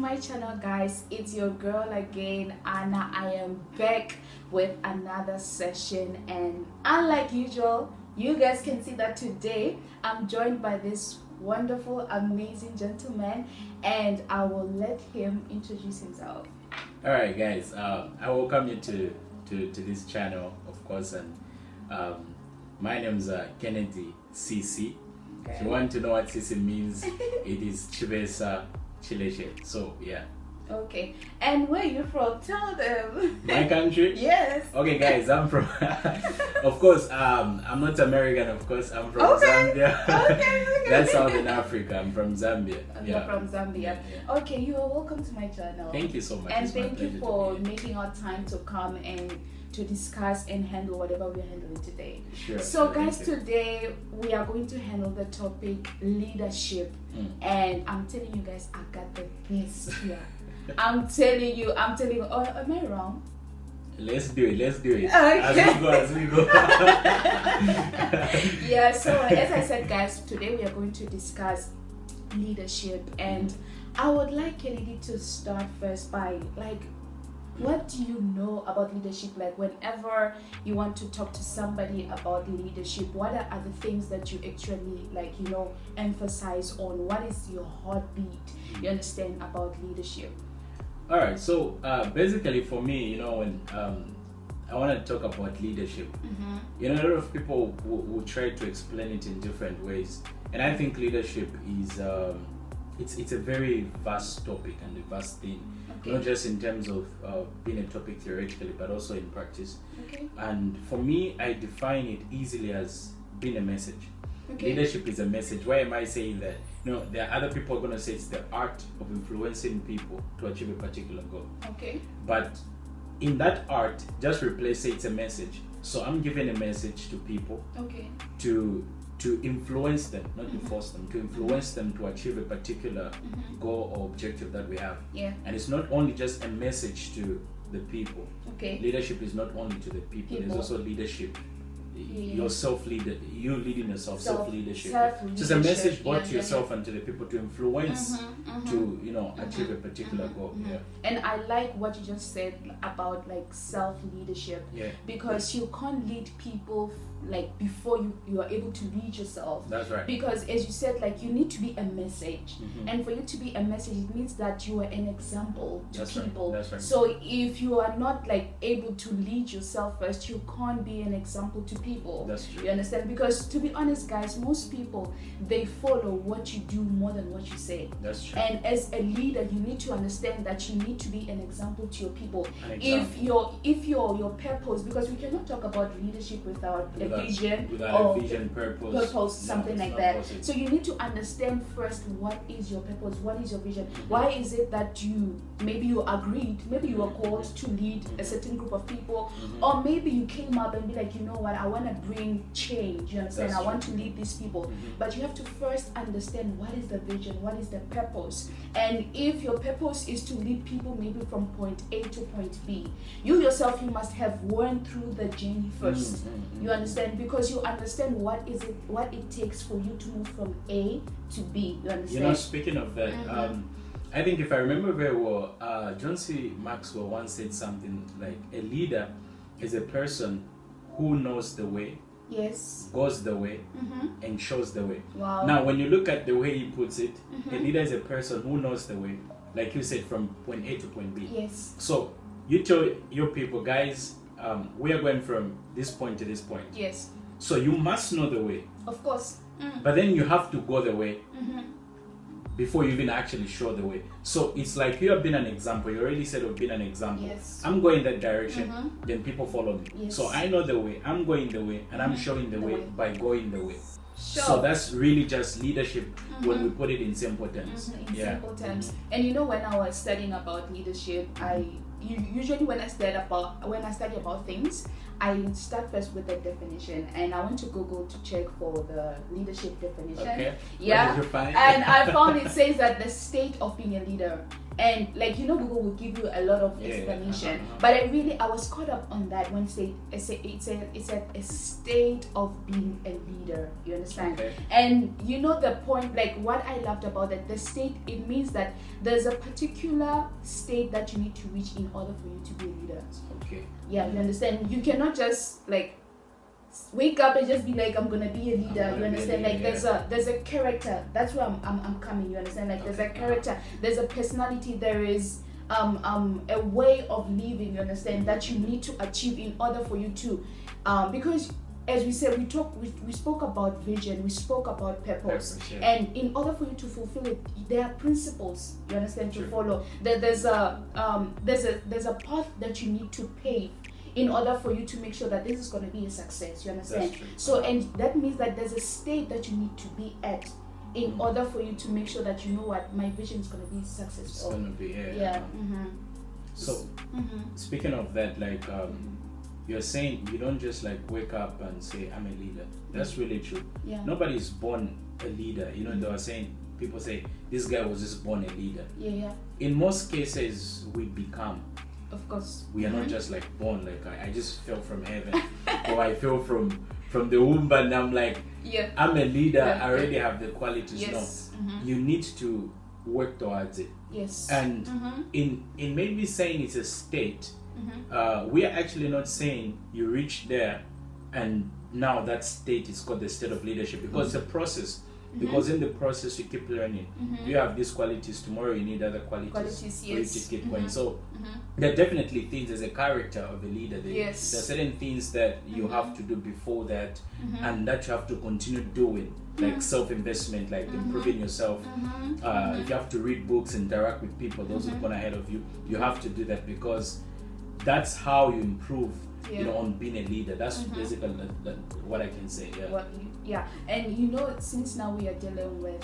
my channel, guys. It's your girl again, Anna. I am back with another session, and unlike usual, you guys can see that today I'm joined by this wonderful, amazing gentleman, and I will let him introduce himself. All right, guys. I welcome you to this channel, of course, and my name is Kennedy CC. If you want to know what CC means, it is Chibesa Chileshe. So yeah. Okay, and where are you from? Tell them. My country? Yes. Okay, guys, I'm from. Of course, I'm not American. Of course, I'm from Zambia. Okay. That's Southern Africa. I'm from Zambia. You're from Zambia. Yeah. Okay, you are welcome to my channel. Thank you so much. And It's my thank you pleasure for to be here. making our time to come and to discuss and handle whatever we're handling today. Sure. So sure, guys, thank you. today we are going to handle the topic leadership. And I'm telling you guys, I got the best here. I'm telling you, oh, am I wrong? Let's do it. Okay. As we go. Yeah, so as I said, guys, today we are going to discuss leadership, and I would like Kennedy to start first by what do you know about leadership? Like, whenever you want to talk to somebody about leadership, what are the things that you actually emphasize on? What is your heartbeat, you understand, about leadership? All right. So basically, for me, when I want to talk about leadership, a lot of people will try to explain it in different ways, and I think leadership is it's a very vast topic and a vast thing. Okay. Not just in terms of being a topic theoretically, but also in practice. Okay. And for me, I define it easily as being a message. Okay. Leadership is a message. Why am I saying that? There are other people who are going to say it's the art of influencing people to achieve a particular goal. Okay. But in that art, just replace it's a message. So I'm giving a message to people Okay. to influence them, not to force them, to influence them to achieve a particular goal or objective that we have. Yeah. And it's not only just a message to the people. Okay. Leadership is not only to the people. There's also leadership. Your self-leader, you leading yourself, self-leadership. So it's a message both to yourself and to the people to influence to achieve a particular goal. Yeah. And I like what you just said about self-leadership. Yeah. Because you can't lead people before you are able to lead yourself. That's right. Because as you said, you need to be a message. And for you to be a message, it means that you are an example to people. Right. That's right. So if you are not able to lead yourself first, you can't be an example to people. That's true. You understand? Because to be honest, guys, most people, they follow what you do more than what you say. That's true. And as a leader, you need to understand that you need to be an example to your people. If your purpose, because we cannot talk about leadership without a vision, without a vision, purpose, something like that. possible. So you need to understand first, what is your purpose, what is your vision, why is it that you agreed, maybe you were called to lead a certain group of people, or maybe you came up and be like, you know what, I want to bring change, you understand, I want to lead these people. But you have to first understand what is the vision, what is the purpose. And if your purpose is to lead people maybe from point A to point B, you yourself, you must have went through the journey first. You understand? Because you understand what it takes for you to move from A to B. You understand? Speaking of that, I think if I remember very well, John C. Maxwell once said something like, a leader is a person who knows the way, yes, goes the way, and shows the way. Wow. Now, when you look at the way he puts it, a leader is a person who knows the way, like you said, from point A to point B. Yes. So you tell your people, guys, we are going from this point to this point. Yes. So you must know the way. Of course. But then you have to go the way before you even actually show the way. So it's like you have been an example. You already said you've been an example. Yes. I'm going that direction, then people follow me. Yes. So I know the way, I'm going the way, and I'm showing the way by going the way. Sure. So that's really just leadership when we put it in simple terms. In simple terms. And when I was studying about leadership, usually when I study about things, I start first with the definition, and I went to Google to check for the leadership definition. Okay. Yeah. What did you find? And I found it says that the state of being a leader And like, you know, Google will give you a lot of explanation, but I was caught up on that when it's a state of being a leader. You understand? Okay. And you know the point, like what I loved about that, the state, it means that there's a particular state that you need to reach in order for you to be a leader. Okay. Yeah, you understand? You cannot just like wake up and just be like, I'm gonna be a leader. You understand? Like there's a character. That's where I'm coming. You understand? Like there's a character, there's a personality, there is a way of living. You understand? That you need to achieve in order for you to because as we said, we spoke about vision, we spoke about purpose, and in order for you to fulfill it, there are principles, you understand, to follow. There's a path that you need to pave in order for you to make sure that this is going to be a success. You understand? So, and that means that there's a state that you need to be at in order for you to make sure that, you know what, my vision is going to be successful. It's going to be here. Yeah. So, speaking of that, like you're saying, you don't just like wake up and say, I'm a leader. That's really true. Yeah. Nobody's born a leader. You know, they were saying, people say, this guy was just born a leader. Yeah. In most cases, we become. Of course. We are not just like born, like I just fell from heaven or I fell from the womb and I'm like, I'm a leader, I already have the qualities. Yes. No, you need to work towards it. Yes. And in maybe saying it's a state, we are actually not saying you reach there and now that state is called the state of leadership, because it's a process. Because in the process you keep learning. You have these qualities, tomorrow you need other qualities for you to keep going. So there are definitely things, there's a character of a leader. There are certain things that you have to do before that and that you have to continue doing, like self-investment, like improving yourself. If you have to read books, interact with people, those who've gone ahead of you, you have to do that, because that's how you improve, you know, on being a leader. That's basically what I can say. And you know, since now we are dealing with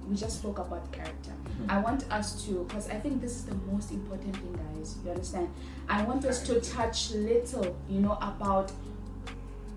we just spoke about character. I want us to, because I think this is the most important thing, guys, you understand, I want us to touch little, you know, about,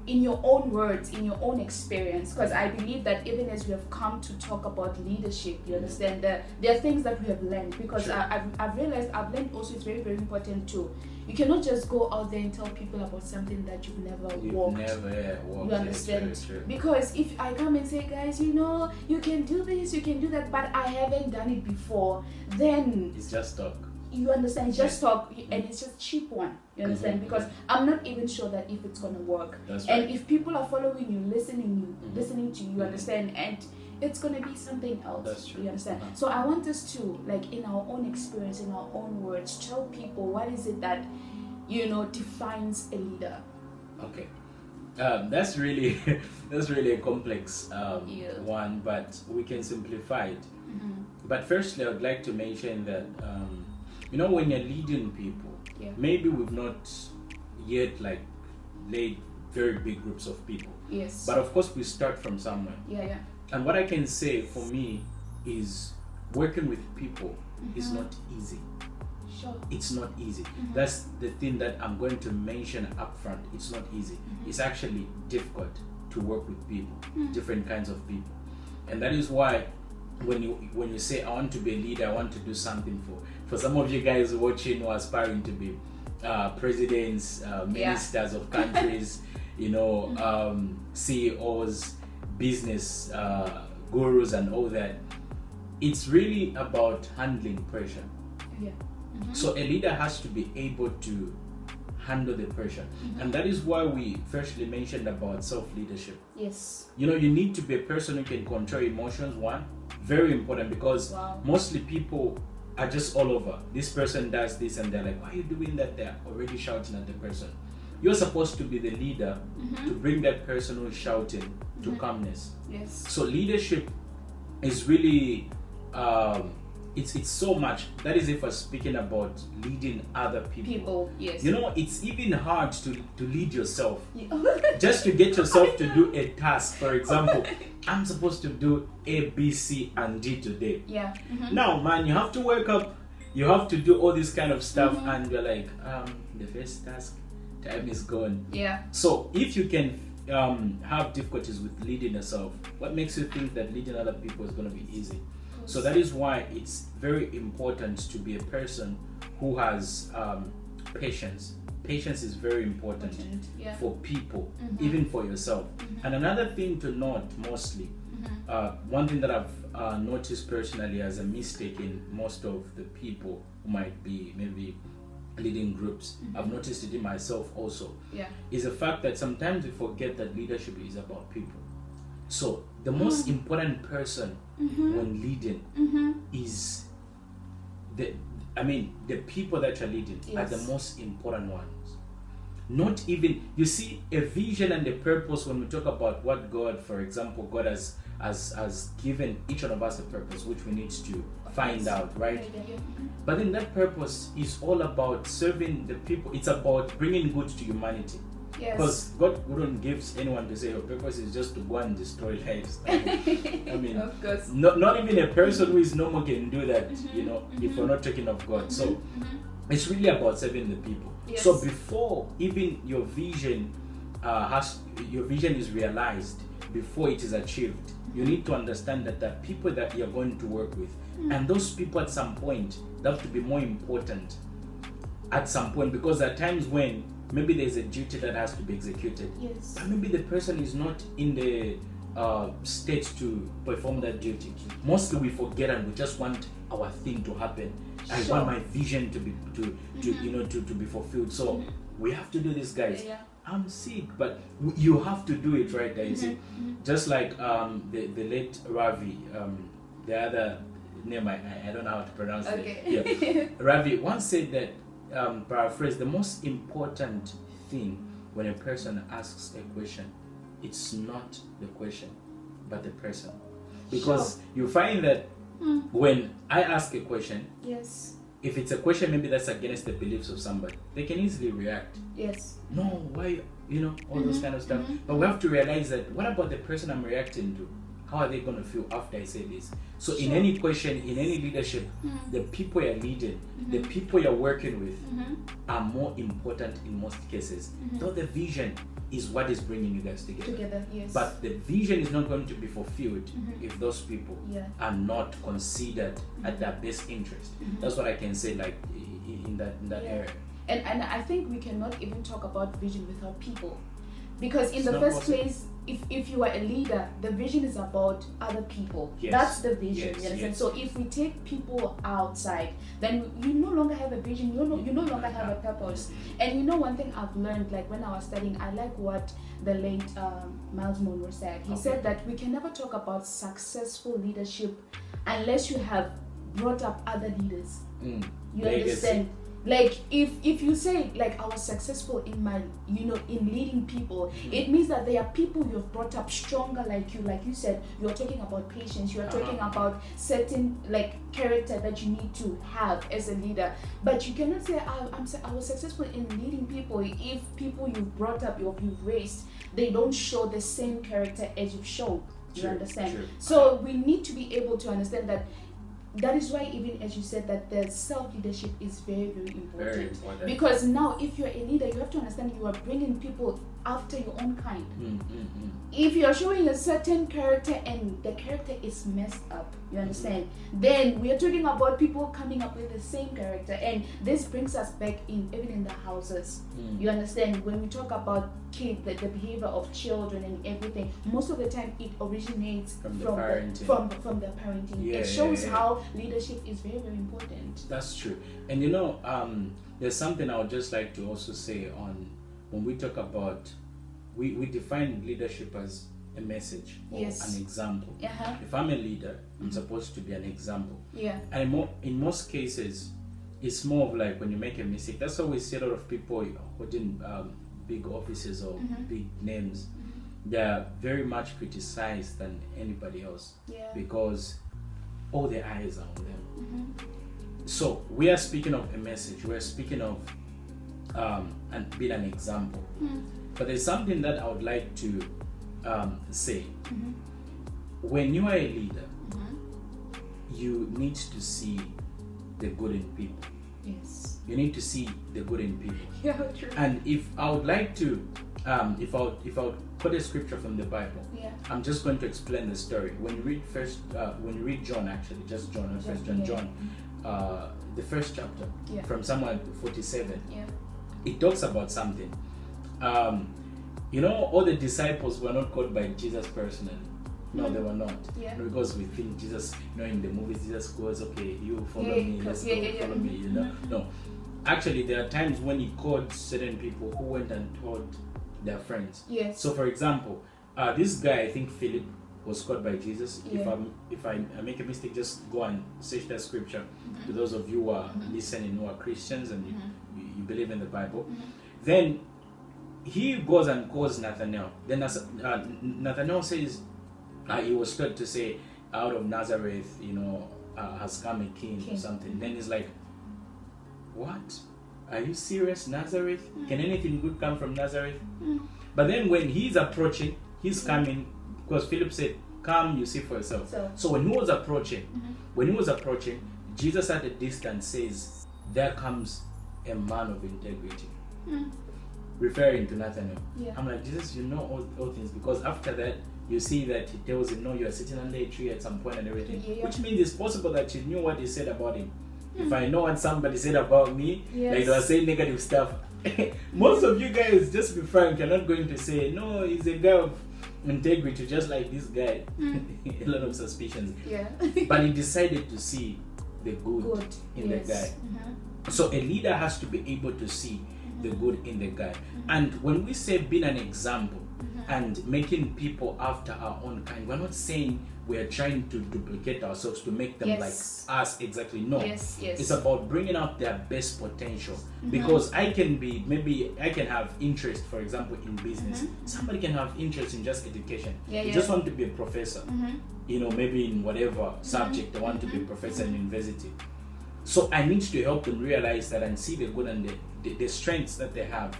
in your own words, in your own experience, because I believe that even as we have come to talk about leadership, you understand, there are things that we have learned, because I've realized, I've learned also, it's very, very important too. You cannot just go out there and tell people about something that you've never walked. You understand? True. Because if I come and say, guys, you know, you can do this, you can do that, but I haven't done it before, then it's just talk. You understand? It's just talk, and it's just cheap one. You understand? Because I'm not even sure that if it's gonna work. That's right. And if people are following you, listening to you, understand, and it's gonna be something else. That's true. You understand? So I want us to, like, in our own experience, in our own words, tell people what is it that, you know, defines a leader. Okay. That's really a complex one, but we can simplify it. But firstly, I would like to mention that you know, when you're leading people, maybe we've not yet like laid very big groups of people. Yes. But of course, we start from somewhere. Yeah. And what I can say for me is working with people is not easy. Sure. It's not easy. That's the thing that I'm going to mention up front. It's not easy. It's actually difficult to work with people, different kinds of people. And that is why when you say, I want to be a leader, I want to do something for some of you guys watching who are aspiring to be presidents, ministers of countries, you know, CEOs, business gurus and all that, it's really about handling pressure. So a leader has to be able to handle the pressure, and that is why we firstly mentioned about self-leadership. Yes. You know, you need to be a person who can control emotions. One, very important, because mostly people are just all over. This person does this and they're like, why are you doing that? They're already shouting at the person. You're supposed to be the leader to bring that person who's shouting to calmness. Yes. So leadership is really it's so much. That is if we're speaking about leading other people. Yes. You know, it's even hard to lead yourself. Just to get yourself to do a task. For example, I'm supposed to do A, B, C, and D today. Now, man, you have to wake up, you have to do all this kind of stuff, and you're like, the first task, time is gone. So if you can have difficulties with leading yourself, what makes you think that leading other people is going to be easy? So that is why it's very important to be a person who has patience. Patience is very important for people, even for yourself. And another thing to note mostly, one thing that I've noticed personally as a mistake in most of the people who might be maybe leading groups, I've noticed it in myself also, is the fact that sometimes we forget that leadership is about people. So the most important person when leading is the people that you're leading are the most important ones. Not even, you see, a vision and a purpose. When we talk about what God, for example, God has given each one of us a purpose which we need to find out, right? But then that purpose is all about serving the people. It's about bringing good to humanity. Because God wouldn't give anyone to say your purpose is just to go and destroy lives. I mean, of course. Not even a person who is normal can do that, you know, if we're not talking of God. So it's really about serving the people. So before even your vision is realized, before it is achieved, you need to understand that the people that you're going to work with, and those people at some point, they have to be more important at some point, because there are times when maybe there's a duty that has to be executed, but maybe the person is not in the state to perform that duty. Mostly we forget and we just want our thing to happen. I want my vision to be to be fulfilled. So we have to do this, guys. I'm sick, but you have to do it, right? There, you see, just like the late Ravi, the other name I don't know how to pronounce it. Ravi once said that, paraphrase, the most important thing when a person asks a question, it's not the question, but the person. Because you find that when I ask a question, if it's a question maybe that's against the beliefs of somebody, they can easily react. No, why, all those kind of stuff. But we have to realize that, what about the person I'm reacting to? How are they going to feel after I say this? So in any question, in any leadership, the people you're leading, the people you're working with are more important in most cases. Though the vision is what is bringing you guys together. But the vision is not going to be fulfilled if those people are not considered at their best interest. That's what I can say, like in that area. And I think we cannot even talk about vision without people. Because in the first place, if you are a leader, the vision is about other people. That's the vision. You understand? So if we take people outside, then you no longer have a vision. You no longer have a purpose. And one thing I've learned, like when I was studying, I like what the late Miles Monroe said. He said that we can never talk about successful leadership unless you have brought up other leaders. You understand? Like if you say, like, I was successful in my in leading people, it means that there are people you've brought up stronger like you said. You're talking about patience, you're talking about certain like character that you need to have as a leader. But you cannot say I was successful in leading people if people you've brought up, you've raised, they don't show the same character as you've shown. You understand? So we need to be able to understand that. That is why, even as you said, that the self-leadership is very, very important. Very important. Because now, if you're a leader, you have to understand you are bringing people after your own kind. If you're showing a certain character and the character is messed up, you understand, then we are talking about people coming up with the same character. And this brings us back even in the houses. You understand, when we talk about kids, the behavior of children and everything, most of the time it originates from the parenting. It shows how leadership is very, very important. That's true. And there's something I would just like to also say on when we talk about, we define leadership as a message or an example. If I'm a leader, I'm supposed to be an example. And in most cases, it's more of like when you make a mistake. That's why we see a lot of people holding big offices or big names. They're very much criticized than anybody else because all the eyes are on them. So we are speaking of a message. We are speaking of and being an example. But there's something that I would like to say. When you are a leader, you need to see the good in people. You need to see the good in people. True. And if I would like to if I would quote a scripture from the Bible, Yeah. I'm just going to explain the story. When you read John, actually, just John, not First John, Yeah. John, the first chapter, Yeah. from Psalm 47, Yeah. it talks about something. All the disciples were not called by Jesus personally. No, they were not. Yeah. Because we think Jesus, in the movies, Jesus goes, okay, you follow Yeah, me, let's yeah, go, yeah, follow yeah. me, No. Actually, there are times when he called certain people who went and told their friends. Yes. So, for example, this guy, I think Philip, was called by Jesus. Yeah. If I make a mistake, just go and search that scripture. To those of you who are listening, who are Christians and you believe in the Bible, then he goes and calls Nathanael. Then Nathanael says he was told to say, out of Nazareth, has come a king or something. Then he's like, what? Are you serious? Nazareth? Can anything good come from Nazareth? But then when he's approaching, he's coming, because Philip said, come, you see for yourself. So when he was approaching, Jesus at a distance says, there comes a man of integrity. Referring to Nathanael. Yeah. I'm like, Jesus, you know all things, because after that, you see that he tells him, no, you are sitting under a tree at some point and everything. Yeah. Which means it's possible that you knew what he said about him. If I know what somebody said about me, like they were saying negative stuff, most of you guys, just be frank, you're not going to say, no, he's a guy of integrity, just like this guy. A lot of suspicions. Yeah. But he decided to see the good in the guy. So a leader has to be able to see the good in the guy. And when we say being an example and making people after our own kind, we're not saying we're trying to duplicate ourselves to make them like us exactly. No. It's about bringing out their best potential. Because I can have interest, for example, in business. Somebody can have interest in just education. You just want to be a professor. Maybe in whatever subject they want to be a professor in university. So I need to help them realize that and see the good and the strengths that they have.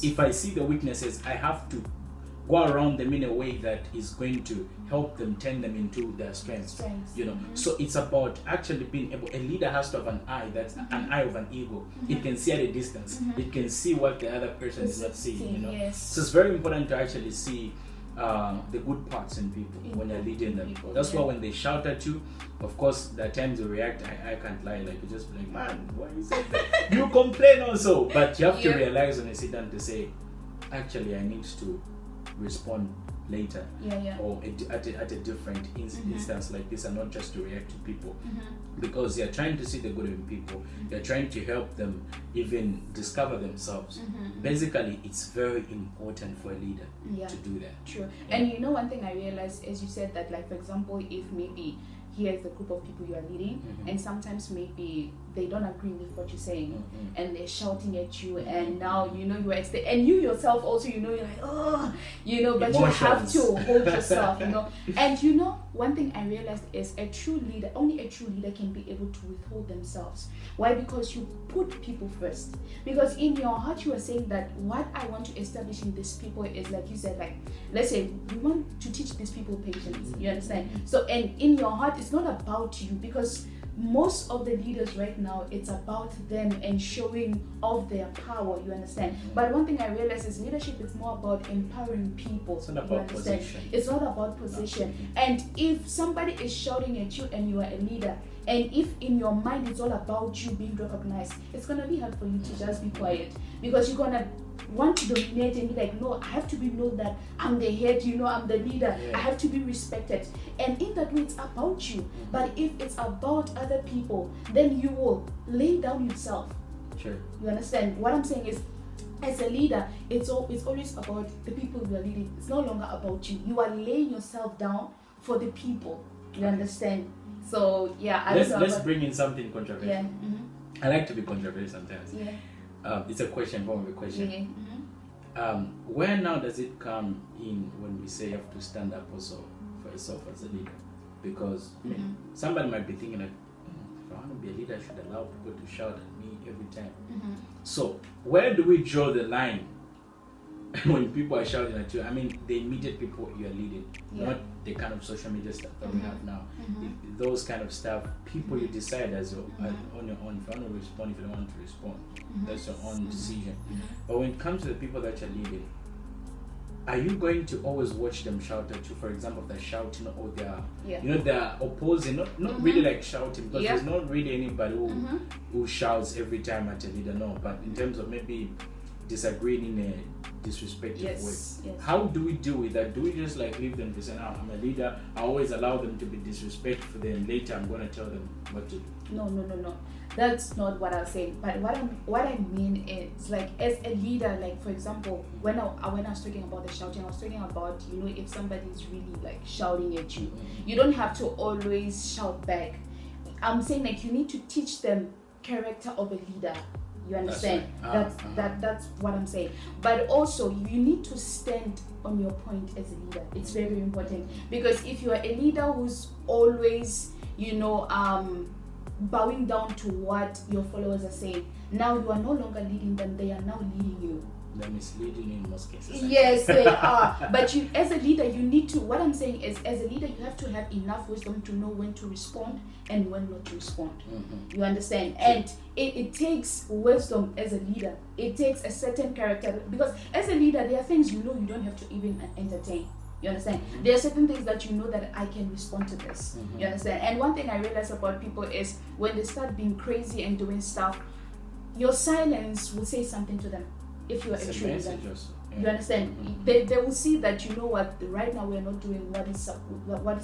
If I see the weaknesses, I have to go around them in a way that is going to help them turn them into their strengths. So it's about actually being able, a leader has to have an eye that's an eye of an eagle. It can see at a distance. It can see what the other person is not seeing. So it's very important to actually see the good parts in people when you're leading them. That's why when they shout at you, of course, there are times you react. I can't lie, like you just be like, man, why you say that? You complain also, but you have to realize when you sit down to say, actually, I need to respond later, or at a different instance like this, and not just to react to people, because you're trying to see the good in people. You're trying to help them even discover themselves. Basically, it's very important for a leader to do that. True. And one thing I realized, as you said, that like, for example, if maybe here's the group of people you are leading, and sometimes maybe they don't agree with what you're saying, and they're shouting at you, and now you are and you yourself also you're like, but emotions. You have to hold yourself, And one thing I realized is only a true leader can be able to withhold themselves. Why? Because you put people first. Because in your heart you are saying that what I want to establish in these people is, like you said, like, let's say we want to teach these people patience. You understand? So, and in your heart it's not about you, because most of the leaders right now, it's about them and showing off their power, you understand? But one thing I realized is leadership is more about empowering people. It's not about position. It's not about position. And if somebody is shouting at you and you are a leader, and if in your mind it's all about you being recognized, it's going to be hard for you to just be quiet, because you're going to want to dominate and be like, no, I have to be known that I'm the head, I'm the leader, I have to be respected. And in that way, it's about you. But if it's about other people, then you will lay down yourself. Sure. You understand? What I'm saying is, as a leader, it's always about the people you are leading. It's no longer about you. You are laying yourself down for the people. You understand? So let's bring in something controversial. I like to be controversial sometimes. It's a question, form of a question. Where now does it come in when we say you have to stand up also for yourself as a leader? Because somebody might be thinking like, if I want to be a leader, I should allow people to shout at me every time. So where do we draw the line when people are shouting at you? I mean, the immediate people you are leading, not the kind of social media stuff that we have now. Those kind of stuff, people you decide as on your own. If you want to respond, if you don't want to respond, that's your own decision. But when it comes to the people that you're leading, are you going to always watch them shout at you? For example, they're shouting or they're, Yeah. you know, they're opposing, not really like shouting, because Yeah. there's not really anybody who shouts every time at a leader, no. But in terms of maybe disagreeing in a disrespectful Yes, way, yes. how do we deal with that? Do we just like leave them to say, "I'm a leader, I always allow them to be disrespectful, then later I'm going to tell them what to do"? No. That's not what I'm saying. But what I mean is, like, as a leader, like, for example, when I was talking about the shouting, I was talking about, you know, if somebody is really like shouting at you, you don't have to always shout back. I'm saying, like, you need to teach them character of a leader. You understand? That's what I'm saying. But also, you need to stand on your point as a leader. It's very important, because if you are a leader who's always, you know, bowing down to what your followers are saying, now you are no longer leading them, they are now leading you. They're misleading you in most cases. Yes, they are. But you, as a leader, you need to, what I'm saying is, as a leader, you have to have enough wisdom to know when to respond and when not to respond. You understand? And it takes wisdom as a leader. It takes a certain character, because as a leader, there are things you know you don't have to even entertain. You understand? There are certain things that you know that I can respond to this. You understand? And one thing I realize about people is, when they start being crazy and doing stuff, your silence will say something to them. If you are a true leader, you understand? They will see that, you know what, right now we are not doing what is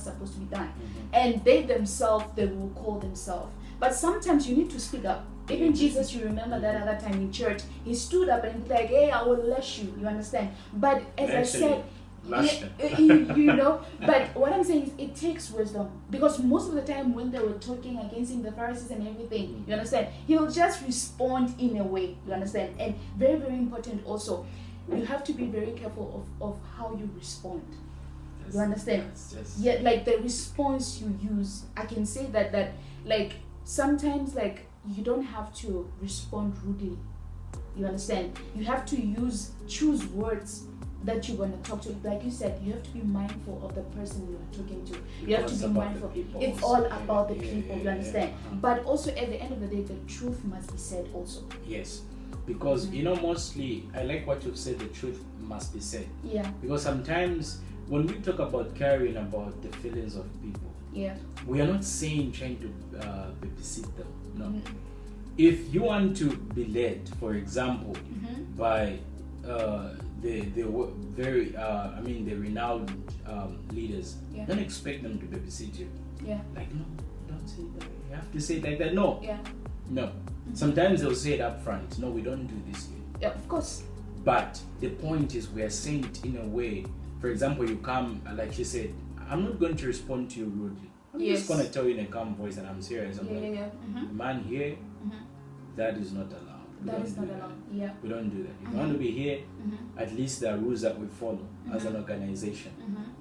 supposed to be done, and they themselves, they will call themselves. But sometimes you need to speak up. Even Jesus, you remember that other time in church, he stood up and like, "Hey, I will lash you." You understand? But as I said, you know, but what I'm saying is, it takes wisdom, because most of the time when they were talking against him, the Pharisees and everything, you understand, he'll just respond in a way, you understand. And very, very important also, you have to be very careful of how you respond. You understand? Yeah, like the response you use, I can say that like sometimes, like, you don't have to respond rudely. You understand? You have to choose words that you're going to talk to. Like you said, you have to be mindful of the person you are talking to. You have to be mindful. It's all about the people, you understand? But also, at the end of the day, the truth must be said also. Yes, because you know, mostly I like what you've said, the truth must be said. Yeah. Because sometimes when we talk about caring about the feelings of people, we are not saying trying to babysit them. No. If you want to be led, for example, by the very the renowned leaders, don't expect them to babysit you. Like, no, don't say that. You have to say it like that. No. No. Sometimes they'll say it up front. No, we don't do this here. Yeah, of course. But the point is, we are saying it in a way. For example, you come, like you said, I'm not going to respond to you rudely. I'm just going to tell you in a calm voice, and I'm serious. I'm man, here, that is not allowed. That is not allowed. Yeah. We don't do that. If you want to be here, at least there are rules that we follow as an organization.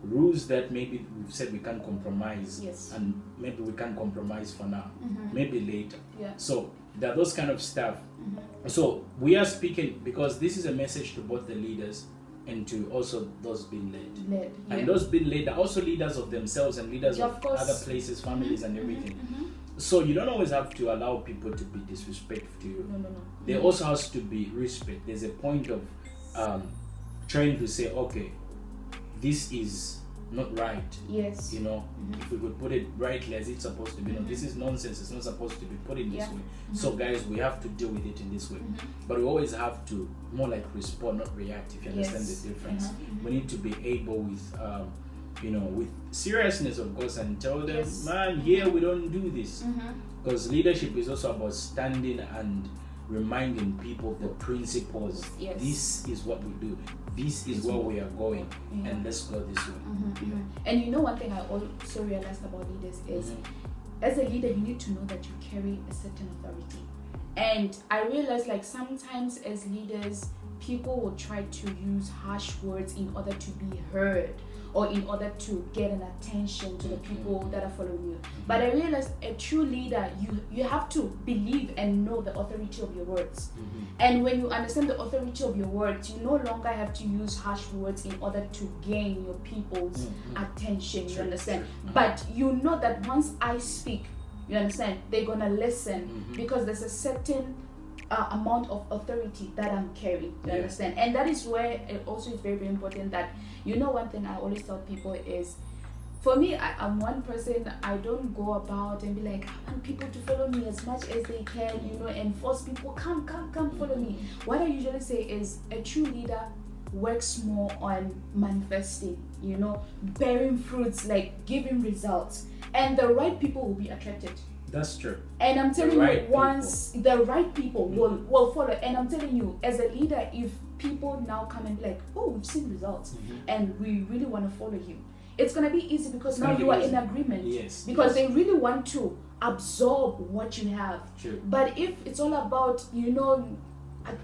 Rules that maybe we've said we can't compromise, and maybe we can't compromise for now, maybe later. So there are those kind of stuff. So we are speaking because this is a message to both the leaders and to also those being led. And those being led are also leaders of themselves and leaders of other places, families, and everything. So you don't always have to allow people to be disrespectful to you. No. There also has to be respect. There's a point of trying to say, okay, this is not right. Yes. You know, if we could put it rightly as it's supposed to be. No, this is nonsense. It's not supposed to be put in this way. So guys, we have to deal with it in this way. But we always have to more like respond, not react, if you understand the difference. We need to be able with with seriousness, of course, and tell them, man, here we don't do this. Because leadership is also about standing and reminding people of the principles. This is what we do. This is where we are going, and let's go this way. And you know, one thing I also realized about leaders is, as a leader, you need to know that you carry a certain authority. And I realized, like, sometimes as leaders, people will try to use harsh words in order to be heard, or in order to get an attention to the people that are following you. But I realized, a true leader, you have to believe and know the authority of your words. And when you understand the authority of your words, you no longer have to use harsh words in order to gain your people's attention. You understand? But you know that once I speak, you understand, they're gonna listen, because there's a certain amount of authority that I'm carrying. You Yeah. understand? And that is where it also is very, very important that, one thing I always tell people is, for me, I'm one person. I don't go about and be like, I want people to follow me as much as they can, and force people, come, follow me. What I usually say is a true leader works more on manifesting, bearing fruits, like giving results, and the right people will be attracted. That's true. And I'm telling right you, once the right people will follow, and I'm telling you, as a leader, if people now come and be like, oh, we've seen results, and we really want to follow you, it's going to be easy because now you are in agreement. Yes. Because they really want to absorb what you have. True. But if it's all about,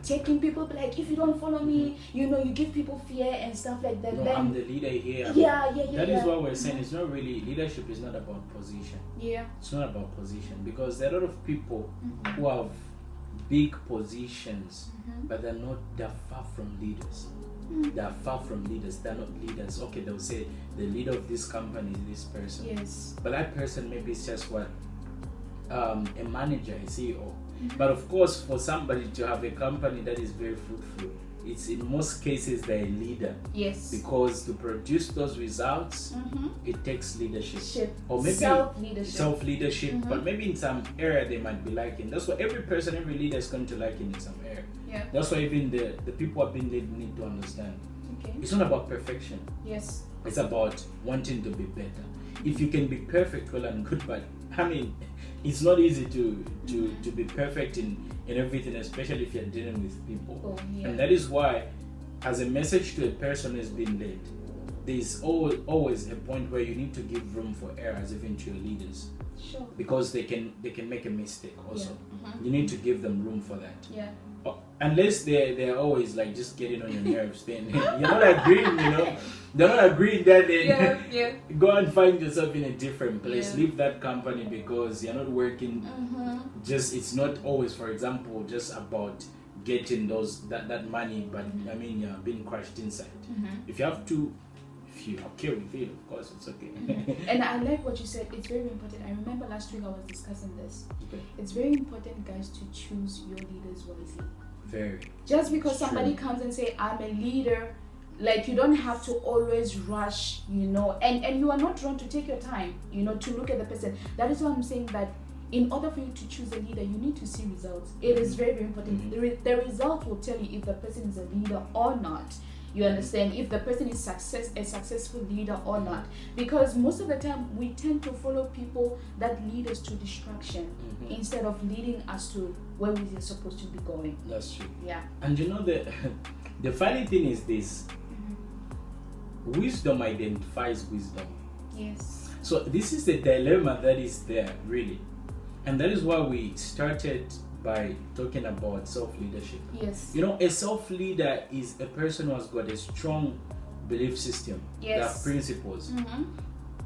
taking people, like, if you don't follow me, you give people fear and stuff like that. No, then I'm the leader here. Yeah. That is what we're saying. It's not really, leadership is not about position. Yeah. It's not about position, because there are a lot of people who have big positions, but they're far from leaders. They're far from leaders. They're not leaders. Okay, they'll say the leader of this company is this person. Yes. But that person maybe is just what a manager, a CEO. But of course, for somebody to have a company that is very fruitful, it's in most cases they're a leader. Yes. Because to produce those results, it takes leadership. Or maybe self-leadership. But maybe in some area they might be lacking. That's why every leader is going to like in some area. Yeah. That's why even the people who have been led need to understand. Okay. It's not about perfection. Yes. It's about wanting to be better. If you can be perfect, well and good, but it's not easy to be perfect in everything, especially if you're dealing with people. Oh, yeah. And that is why, as a message to a person who's been led, there's always a point where you need to give room for errors, even to your leaders. Sure. Because they can make a mistake also. Yeah. You need to give them room for that. Yeah. Unless they're always like just getting on your nerves, then you're not agreeing, they're not agreeing, that then go and find yourself in a different place. Leave that company because you're not working. It's not always, for example, just about getting that money, but you're being crushed inside. If you're okay with it, of course it's okay. And I like what you said. It's very important. I remember last week I was discussing this. Okay. It's very important, guys, to choose your leaders wisely. Very. Just because somebody comes and say, I'm a leader, like, you don't have to always rush, and you are not wrong to take your time, to look at the person. That is why I'm saying that in order for you to choose a leader, you need to see results. It is very, very important. The result will tell you if the person is a leader or not. You understand? If the person is a successful leader or not. Because most of the time, we tend to follow people that lead us to destruction instead of leading us to where we are supposed to be going. That's true. Yeah. And the funny thing is this. Wisdom identifies wisdom. Yes. So this is the dilemma that is there, really. And that is why we started by talking about self-leadership. Yes. A self-leader is a person who has got a strong belief system. Yes. They have principles.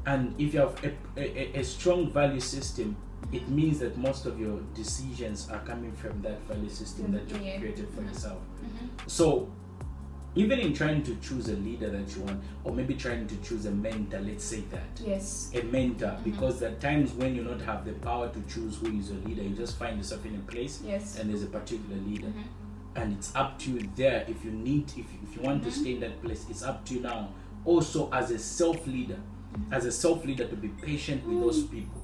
And if you have a strong value system, it means that most of your decisions are coming from that value system that you've created for yourself. So even in trying to choose a leader that you want, or maybe trying to choose a mentor, let's say that. Yes. A mentor, because there are times when you don't have the power to choose who is your leader. You just find yourself in a place, and there's a particular leader, and it's up to you there. If you want to stay in that place, it's up to you now. Also, as a self leader, to be patient with those people,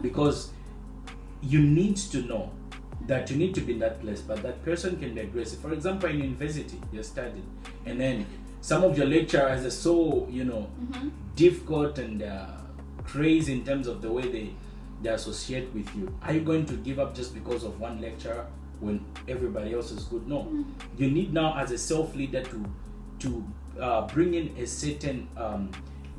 because you need to know that you need to be in that place, but that person can be aggressive. For example, in university, you're studying, and then some of your lecturers are so, difficult and crazy in terms of the way they associate with you. Are you going to give up just because of one lecturer when everybody else is good? No. You need now, as a self-leader, to bring in a certain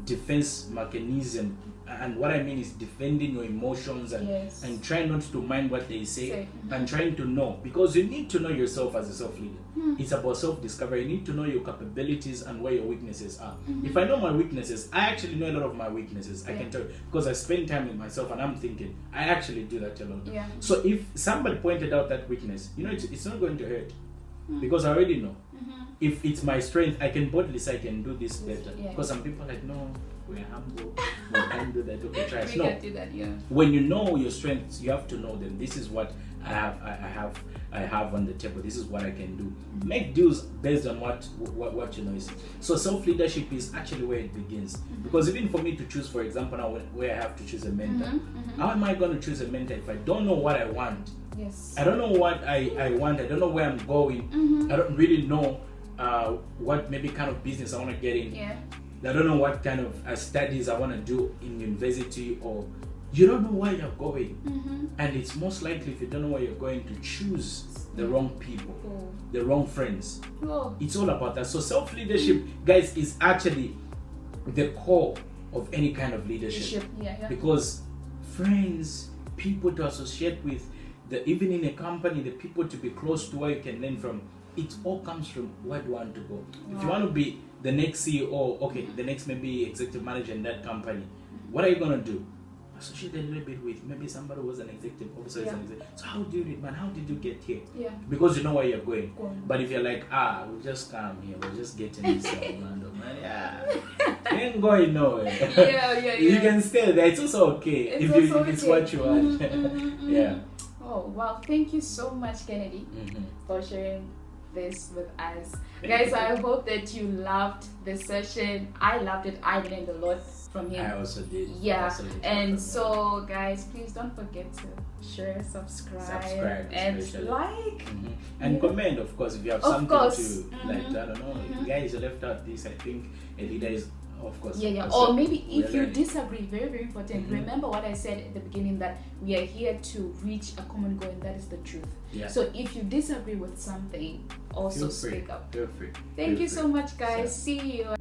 defense mechanism. And what I mean is defending your emotions and trying not to mind what they say and trying to know, because you need to know yourself as a self-leader. It's about self-discovery. You need to know your capabilities and where your weaknesses are. If I know my weaknesses, I actually know a lot of my weaknesses. I can tell you, because I spend time with myself and I'm thinking, I actually do that a lot. So if somebody pointed out that weakness, it's not going to hurt, because I already know. If it's my strength, I can boldly say I can do this better. Because some people are like, no, we're humble, we can't do that. Okay, try it. No. Do that, When you know your strengths, you have to know them. This is what I have on the table. This is what I can do. Make deals based on what you know is. So self-leadership is actually where it begins. Because even for me to choose, for example, now where I have to choose a mentor, how am I going to choose a mentor if I don't know what I want? Yes. I don't know what I want. I don't know where I'm going. I don't really know what maybe kind of business I want to get in. Yeah. I don't know what kind of studies I want to do in university, or you don't know where you're going. And it's most likely, if you don't know where you're going, to choose the wrong people, the wrong friends. It's all about that. So self-leadership, guys, is actually the core of any kind of leadership. Because friends, people to associate with, even in a company, the people to be close to, where you can learn from, it all comes from where do you want to go. If you want to be the next CEO, okay, the next maybe executive manager in that company, what are you going to do? Associate a little bit with maybe somebody who was an executive officer. So how do you do it, man? How did you get here? Because you know where you're going. But if you're like, we'll just come here, we'll just get in this Orlando, man. You ain't going nowhere. You can stay there. It's also okay if it's what you want. Yeah. Oh wow! Thank you so much, Kennedy, for sharing this with us, guys. I hope that you loved this session. I loved it. I learned a lot from him. I also did. And so, guys, please don't forget to share, subscribe and especially. like and comment, of course, if you have something to like. I don't know, guys, you left out this. I think a leader is. Of course. Or maybe if you disagree, very, very important. Remember what I said at the beginning, that we are here to reach a common goal, and that is the truth. So if you disagree with something, also speak up. Feel free. Thank you so much, guys. See you.